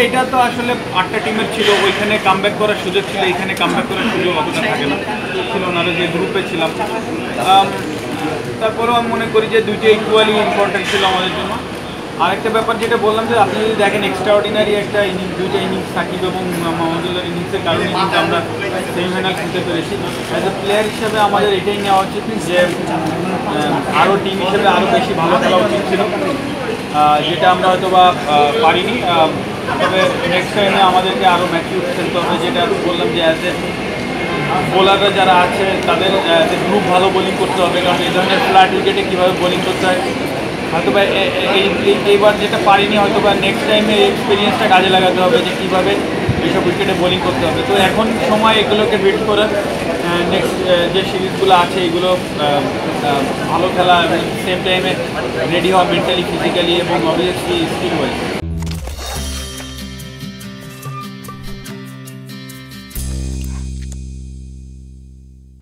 এটা তো আসলে 8টা টিমের ছিল, ওইখানে কামব্যাক করার সুযোগ ছিল, এখানে কামব্যাক করার সুযোগ অতটা থাকে না, ছিল না যে গ্রুপে ছিলাম। তারপরেও আমি মনে করি যে দুইটা ইকুয়ালি ইম্পর্টেন্ট ছিল আমাদের জন্য। আরেকটা ব্যাপার যেটা বললাম যে আপনি যদি দেখেন এক্সট্রাঅর্ডিনারি একটা ইনিংস, দুইটা ইনিংস সাকিব এবং মাহমুদুল্লাহর ইনিংসের কারণে কিন্তু আমরা সেমিফাইনাল খেলতে পেরেছি। অ্যাজ এ প্লেয়ার হিসেবে আমাদের এটাই নেওয়া উচিত যে আরও টিম হিসেবে আরও বেশি ভালো খেলা উচিত ছিল, যেটা আমরা হয়তো বা পারিনি। তবে নেক্সট টাইমে আমাদেরকে আরও ম্যাচিউর খেলতে হবে, যেটা বললাম যে অ্যাজ এ বোলাররা যারা আছে তাদের গ্রুপ ভালো বোলিং করতে হবে, কারণ এই ধরনের ফ্ল্যাট উইকেটে কীভাবে বোলিং করতে হয় হয়তো বা এইবার যেটা পারিনি, হয়তো বা নেক্সট টাইমে এই এক্সপিরিয়েন্সটা কাজে লাগাতে হবে যে কীভাবে এইসব উইকেটে বোলিং করতে হবে। তো এখন সময় এগুলোকে বিল্ড করে নেক্সট যে সিরিজগুলো আছে এগুলো ভালো খেলা এবং সেম টাইমে রেডি হওয়া মেন্টালি, ফিজিক্যালি এবং অবভিয়াসলি স্কিল ওয়াইজ।